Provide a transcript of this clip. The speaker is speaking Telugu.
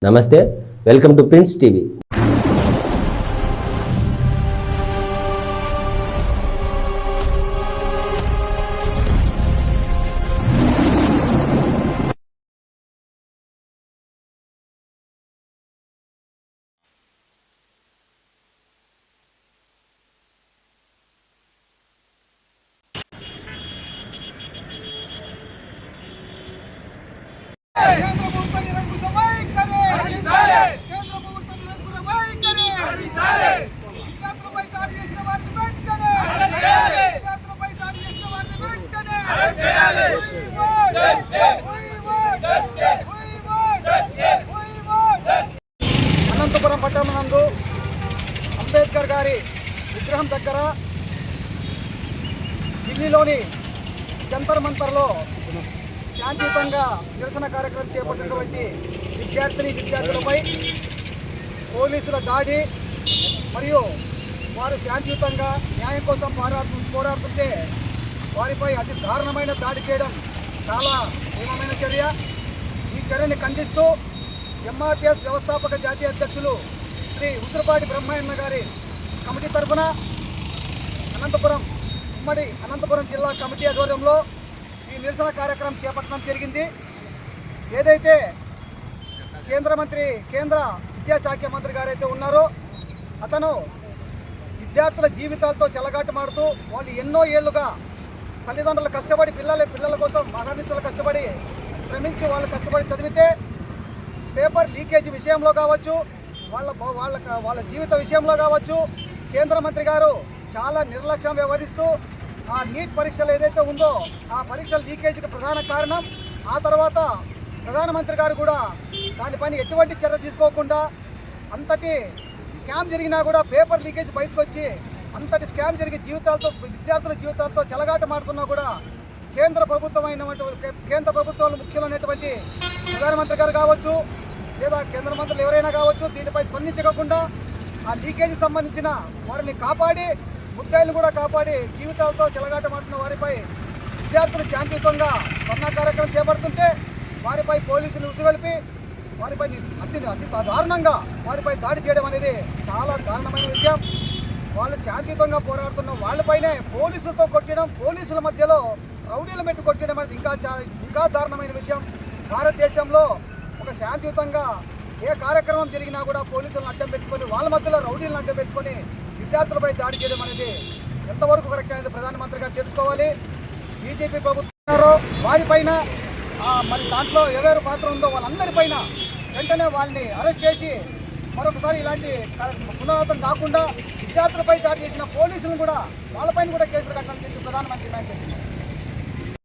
నమస్తే, welcome to Prince TV. Anantapur పట్టణంనందు అంబేద్కర్ గారి విగ్రహం దగ్గర ఢిల్లీలోని జంతర్ మంతర్లో శాంతియుతంగా నిరసన కార్యక్రమం చేపట్టినటువంటి విద్యార్థులపై పోలీసుల దాడి మరియు వారు శాంతియుతంగా న్యాయం కోసం పోరాడుతుంటే వారిపై అతి దారుణమైన దాడి చేయడం చాలా హేయమైన చర్య. ఈ చర్యని ఖండిస్తూ ఎంఆర్పిఎస్ వ్యవస్థాపక జాతీయ అధ్యక్షులు శ్రీ ఉసురపాటి బ్రహ్మయ్య గారి కమిటీ తరఫున ఉమ్మడి అనంతపురం జిల్లా కమిటీ ఆధ్వర్యంలో ఈ నిరసన కార్యక్రమం చేపట్టడం జరిగింది. ఏదైతే కేంద్ర విద్యాశాఖ మంత్రి గారైతే ఉన్నారో అతను విద్యార్థుల జీవితాలతో చెలగాటమాడుతూ వాళ్ళు ఎన్నో ఏళ్లుగా తల్లిదండ్రులు కష్టపడి పిల్లల కోసం అహర్నిశలు కష్టపడి శ్రమించి వాళ్ళు కష్టపడి చదివితే పేపర్ లీకేజీ విషయంలో కావచ్చు, వాళ్ళ జీవిత విషయంలో కావచ్చు, కేంద్ర మంత్రి గారు చాలా నిర్లక్ష్యం వ్యవహరిస్తూ ఆ నీట్ పరీక్షలు ఏదైతే ఉందో ఆ పరీక్షల లీకేజీకి ప్రధాన కారణం. ఆ తర్వాత ప్రధానమంత్రి గారు కూడా దానిపైన ఎటువంటి చర్య తీసుకోకుండా అంతటి స్కామ్ జరిగినా కూడా పేపర్ లీకేజ్ బయటకు వచ్చి అంతటి స్కామ్ జరిగి విద్యార్థుల జీవితాలతో చెలగాటమాడుతున్నా కూడా కేంద్ర ప్రభుత్వంలో ముఖ్యమైనటువంటి ప్రధానమంత్రి గారు కావచ్చు లేదా కేంద్ర మంత్రులు ఎవరైనా కావచ్చు దీనిపై స్పందించకుండా ఆ లీకేజీ సంబంధించిన వారిని కాపాడి ముద్దాయిలను కూడా కాపాడి జీవితాలతో చెలగాటమాడుతున్న వారిపై విద్యార్థులు శాంతియుతంగా ధర్నా కార్యక్రమం చేపడుతుంటే వారిపై పోలీసులు ఉసుగొల్పి వారిపై అతి దారుణంగా వారిపై దాడి చేయడం అనేది చాలా దారుణమైన విషయం. వాళ్ళు శాంతియుతంగా పోరాడుతున్న వాళ్ళపైనే పోలీసులతో కొట్టడం, పోలీసుల మధ్యలో రౌడీలు మెట్టు కొట్టడం అనేది ఇంకా దారుణమైన విషయం. భారతదేశంలో ఒక శాంతియుతంగా ఏ కార్యక్రమం జరిగినా కూడా పోలీసులను అడ్డం పెట్టుకొని వాళ్ళ మధ్యలో రౌడీలను అడ్డం పెట్టుకొని విద్యార్థులపై దాడి చేయడం అనేది ఎంతవరకు కరెక్ట్ అనేది ప్రధానమంత్రి గారు తెలుసుకోవాలి. బీజేపీ ప్రభుత్వం వారిపైన మరి దాంట్లో ఎవరు పాత్ర ఉందో వాళ్ళందరిపైన వెంటనే వాళ్ళని అరెస్ట్ చేసి మరొకసారి ఇలాంటి పునరావృతం కాకుండా విద్యార్థులపై దాడి చేసిన పోలీసులను కూడా వాళ్ళపైన కూడా కేసులు కట్టాలని చెప్పి ప్రధానమంత్రి డిమాండ్ చేస్తున్నారు.